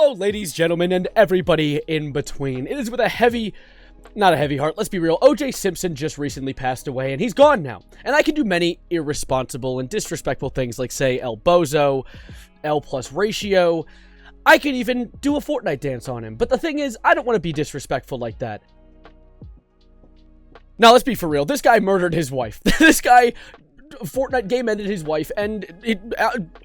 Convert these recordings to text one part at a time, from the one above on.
Hello, ladies, gentlemen, and everybody in between. It is with a heavy, not a heavy heart, let's be real. OJ Simpson just recently passed away, and he's gone now. And I can do many irresponsible and disrespectful things like say El Bozo, L plus ratio. I could even do a Fortnite dance on him. But the thing is, I don't want to be disrespectful like that. Now, let's be for real. This guy murdered his wife. This guy... Fortnite game ended his wife, and he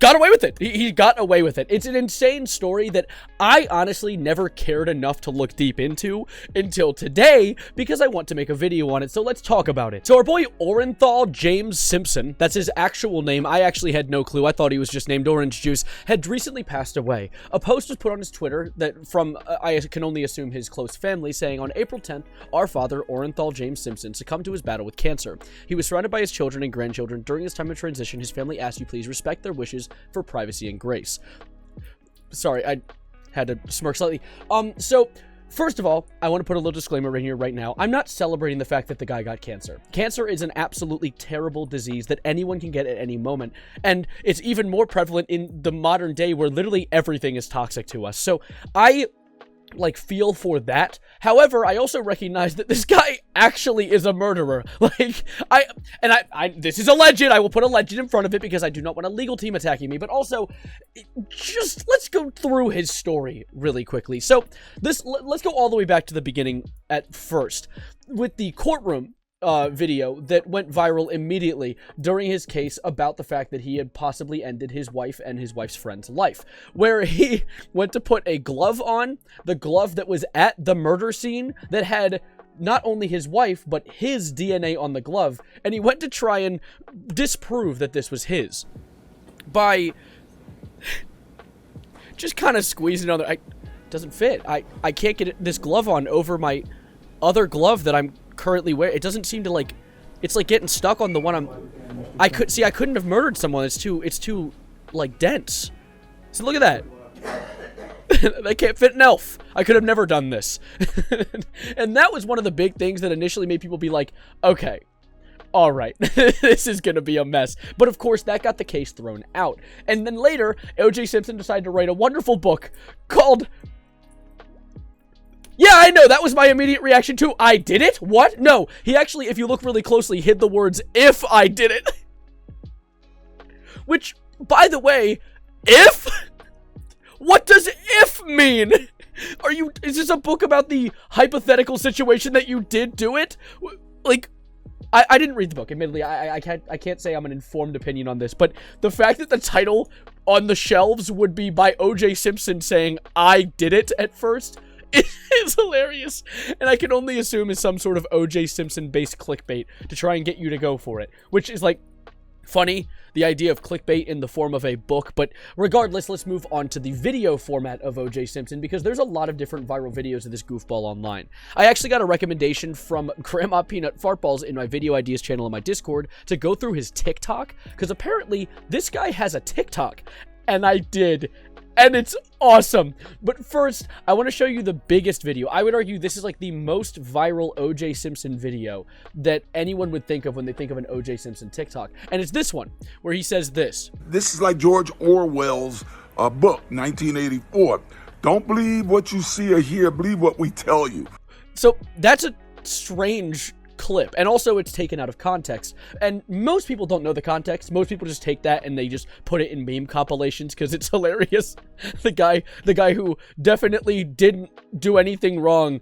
got away with it. He got away with it. It's an insane story that I honestly never cared enough to look deep into until today, because I want to make a video on it, so let's talk about it. So our boy Orenthal James Simpson, that's his actual name, I actually had no clue, I thought he was just named Orange Juice, had recently passed away. A post was put on his Twitter that from, I can only assume his close family, saying, on April 10th, our father, Orenthal James Simpson, succumbed to his battle with cancer. He was surrounded by his children and grandchildren. During his time of transition, his family asked you please respect their wishes for privacy and grace. Sorry, I had to smirk slightly. So, first of all, I want to put a little disclaimer in here right now. I'm not celebrating the fact that the guy got cancer. Cancer is an absolutely terrible disease that anyone can get at any moment, and it's even more prevalent in the modern day where literally everything is toxic to us. So, I feel for that. However, I also recognize that this guy actually is a murderer. This is alleged. I will put alleged in front of it because I do not want a legal team attacking me, but also, just let's go through his story really quickly. So, let's go all the way back to the beginning at first, with the courtroom video that went viral immediately during his case about the fact that he had possibly ended his wife and his wife's friend's life, where he went to put a glove on, the glove that was at the murder scene that had not only his wife, but his DNA on the glove, and he went to try and disprove that this was his by just kind of squeezing on it doesn't fit. I can't get this glove on over my other glove that I'm currently wearing. It doesn't seem to it's like getting stuck on the one I couldn't have murdered someone. It's too like dense. So look at that. They can't fit an elf. I could have never done this. And that was one of the big things that initially made people be like, okay, all right, this is gonna be a mess. But of course, that got the case thrown out. And then later, OJ Simpson decided to write a wonderful book called... Yeah, I know, that was my immediate reaction too. I did it? What? No, he actually, if you look really closely, hid the words, if I did it. Which, by the way, if? What does if mean? Is this a book about the hypothetical situation that you did do it? Like, I didn't read the book, admittedly. I can't say I'm an informed opinion on this, but the fact that the title on the shelves would be by OJ Simpson saying, I did it at first, it's hilarious, and I can only assume is some sort of OJ Simpson based clickbait to try and get you to go for it, which is like funny, the idea of clickbait in the form of a book. But regardless, let's move on to the video format of OJ Simpson, because there's a lot of different viral videos of this goofball online. I actually got a recommendation from Grandma Peanut Fartballs in my video ideas channel in my Discord to go through his TikTok, because apparently this guy has a TikTok, and I did. And it's awesome. But first, I want to show you the biggest video. I would argue this is like the most viral OJ Simpson video that anyone would think of when they think of an OJ Simpson TikTok. And it's this one, where he says this. This is like George Orwell's book, 1984. Don't believe what you see or hear, believe what we tell you. So that's a strange clip, and also it's taken out of context, and most people don't know the context. Most people just take that and they just put it in meme compilations because it's hilarious. The guy who definitely didn't do anything wrong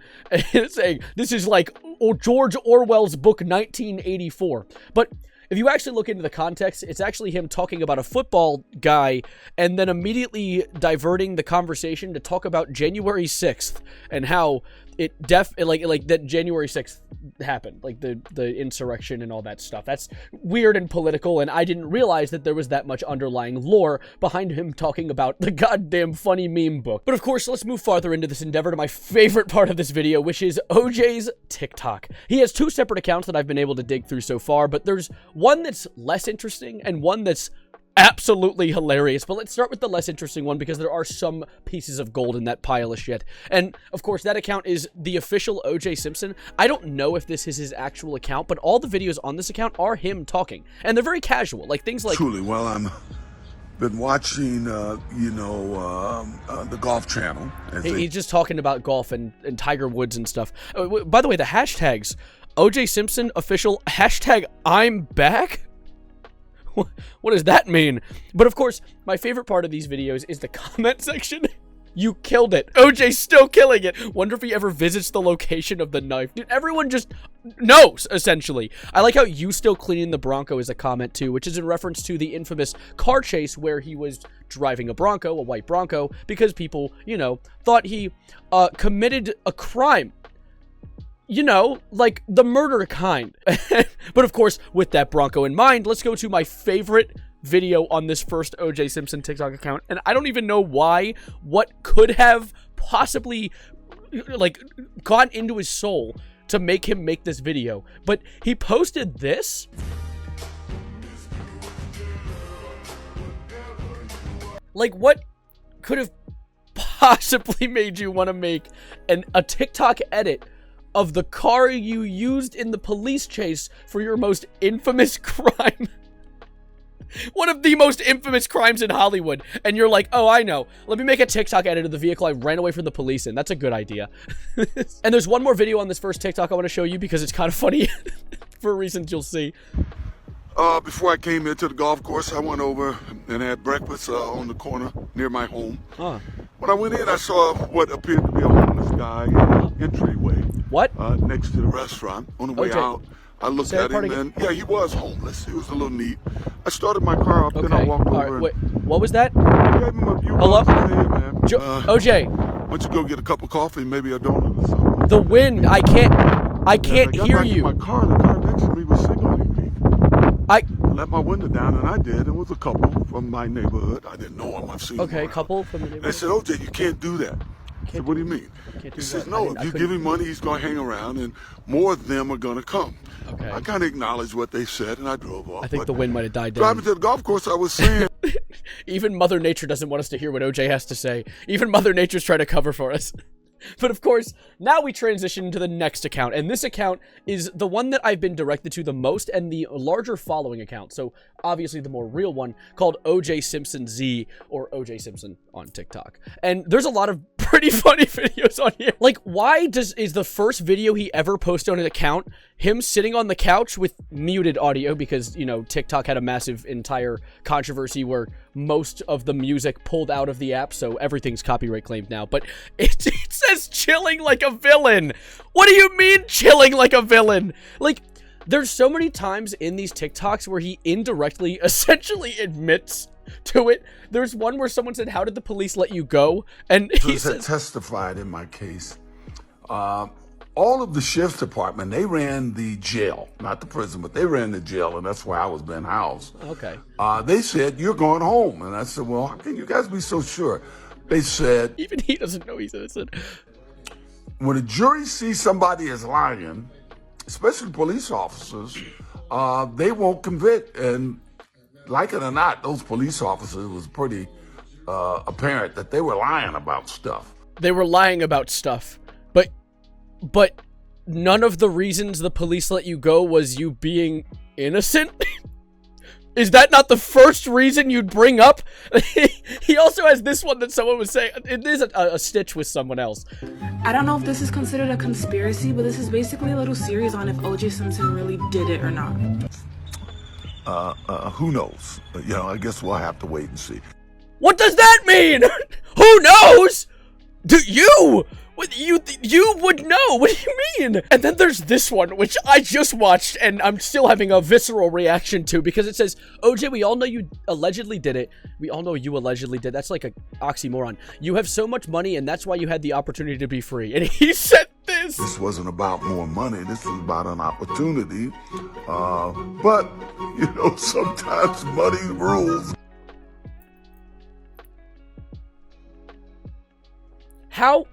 saying this is like George Orwell's book 1984. But if you actually look into the context, it's actually him talking about a football guy and then immediately diverting the conversation to talk about January 6th and how it like that January 6th happened, like the insurrection and all that stuff. That's weird and political, and I didn't realize that there was that much underlying lore behind him talking about the goddamn funny meme book. But of course, let's move farther into this endeavor to my favorite part of this video, which is OJ's TikTok. He has two separate accounts that I've been able to dig through so far, but there's one that's less interesting and one that's absolutely hilarious. But let's start with the less interesting one, because there are some pieces of gold in that pile of shit. And of course, that account is the official OJ Simpson. I don't know if this is his actual account, but all the videos on this account are him talking, and they're very casual, like things like, truly, well, I'm been watching, the Golf Channel. He's just talking about golf and Tiger Woods and stuff. By the way, the hashtags, OJ Simpson official, hashtag I'm back. What does that mean? But of course, my favorite part of these videos is the comment section. You killed it. OJ's still killing it. Wonder if he ever visits the location of the knife. Dude, everyone just knows, essentially. I like how you still cleaning the Bronco is a comment too, which is in reference to the infamous car chase where he was driving a Bronco, a white Bronco, because people, thought he committed a crime. Like the murder kind. But of course, with that Bronco in mind, let's go to my favorite video on this first OJ Simpson TikTok account. And I don't even know why, what could have possibly, gone into his soul to make him make this video. But he posted this. What could have possibly made you want to make a TikTok edit of the car you used in the police chase for your most infamous crime? One of the most infamous crimes in Hollywood. And you're like, oh, I know. Let me make a TikTok edit of the vehicle I ran away from the police in. That's a good idea. And there's one more video on this first TikTok I want to show you because it's kind of funny for reasons you'll see. Before I came into the golf course, I went over and had breakfast on the corner near my home. Huh. When I went in, I saw what appeared to be a homeless guy in the entryway. What? Next to the restaurant. On the way out, I looked at him, and yeah, he was homeless. He was a little neat. I started my car up, then I walked over. Right, wait, what was that? I gave him a few Hello? bucks. Hey, man. OJ. Why don't you go get a cup of coffee, maybe a donut or something? The wind, I can't hear you. The car next to me was signaling me. I let my window down, and I did. It was a couple from my neighborhood. I didn't know him. I've seen him around. Couple from the neighborhood. They said, OJ, you can't do that. I said, what do you mean? He says, no, if you give him money, he's going to hang around, and more of them are going to come. Okay. I kind of acknowledged what they said, and I drove off. I think the wind might have died down. Driving to the golf course, I was saying. Even Mother Nature doesn't want us to hear what OJ has to say. Even Mother Nature's trying to cover for us. But of course, now we transition to the next account, and this account is the one that I've been directed to the most and the larger following account, so obviously the more real one, called OJ Simpson Z, or OJ Simpson on TikTok. And there's a lot of pretty funny videos on here. Why is the first video he ever posted on his account him sitting on the couch with muted audio because, TikTok had a massive entire controversy where most of the music pulled out of the app, so everything's copyright claimed now. But it says chilling like a villain. What do you mean chilling like a villain? There's so many times in these TikToks where he indirectly essentially admits to it. There's one where someone said, how did the police let you go? And he said, testified in my case. All of the sheriff's department, they ran the jail, not the prison, but they ran the jail, and that's where I was being housed. Okay. They said, you're going home. And I said, well, how can you guys be so sure? They said, even he doesn't know he's innocent. When a jury sees somebody as lying, especially police officers, they won't convict. And like it or not, those police officers, was pretty apparent that they were lying about stuff. They were lying about stuff. But none of the reasons the police let you go was you being innocent? Is that not the first reason you'd bring up? He also has this one that someone was saying. It is a stitch with someone else. I don't know if this is considered a conspiracy, but this is basically a little series on if OJ Simpson really did it or not. Who knows? I guess we'll have to wait and see. What does that mean? Who knows? Do you? You would know. What do you mean? And then there's this one, which I just watched, and I'm still having a visceral reaction to, because it says, OJ, we all know you allegedly did it. We all know you allegedly did. That's like an oxymoron. You have so much money, and that's why you had the opportunity to be free. And he said this. This wasn't about more money. This was about an opportunity. But, sometimes money rules. How?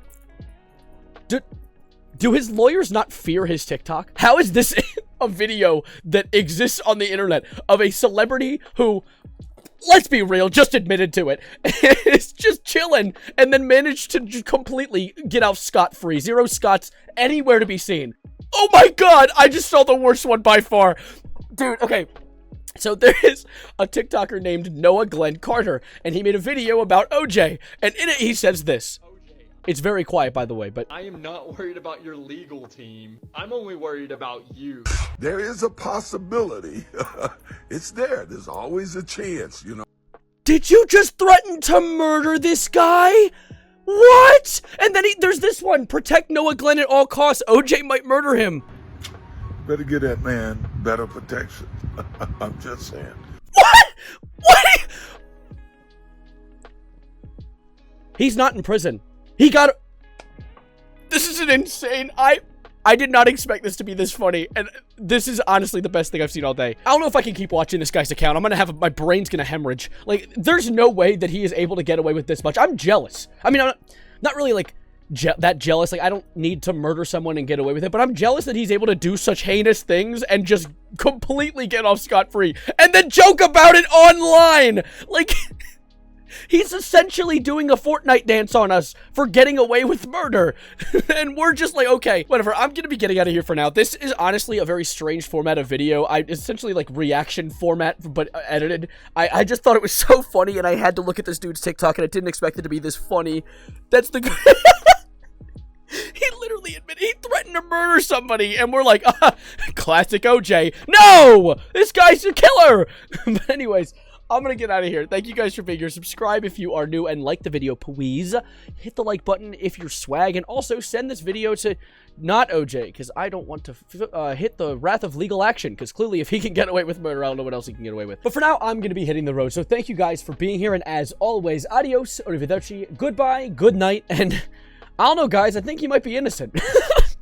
Do his lawyers not fear his TikTok? How is this a video that exists on the internet of a celebrity who, let's be real, just admitted to it, is just chilling and then managed to completely get off scot-free? Zero Scots anywhere to be seen. Oh my god, I just saw the worst one by far. Dude, okay. So there is a TikToker named Noah Glenn Carter, and he made a video about OJ, and in it he says this. It's very quiet, by the way, but... I am not worried about your legal team. I'm only worried about you. There is a possibility. It's there. There's always a chance, you know. Did you just threaten to murder this guy? What? And then there's this one. Protect Noah Glenn at all costs. OJ might murder him. Better give that man better protection. I'm just saying. What? What? He's not in prison. He got... This is an insane... I did not expect this to be this funny, and this is honestly the best thing I've seen all day. I don't know if I can keep watching this guy's account. I'm gonna have... My brain's gonna hemorrhage. Like, there's no way that he is able to get away with this much. I'm jealous. I mean, I'm not really, like, that jealous. Like, I don't need to murder someone and get away with it, but I'm jealous that he's able to do such heinous things and just completely get off scot-free, and then joke about it online! Like... He's essentially doing a Fortnite dance on us for getting away with murder. And we're just like, okay, whatever. I'm going to be getting out of here for now. This is honestly a very strange format of video. Essentially like reaction format, but edited. I just thought it was so funny, and I had to look at this dude's TikTok, and I didn't expect it to be this funny. That's the... He literally admitted he threatened to murder somebody, and we're like, classic OJ. No! This guy's a killer! But anyways... I'm gonna get out of here. Thank you guys for being here. Subscribe if you are new, and like the video, please. Hit the like button if you're swag, and also send this video to not OJ, because I don't want to hit the wrath of legal action, because clearly if he can get away with murder, I don't know what else he can get away with. But for now, I'm gonna be hitting the road, so thank you guys for being here, and as always, adios, arrivederci, goodbye, good night, and I don't know, guys, I think he might be innocent.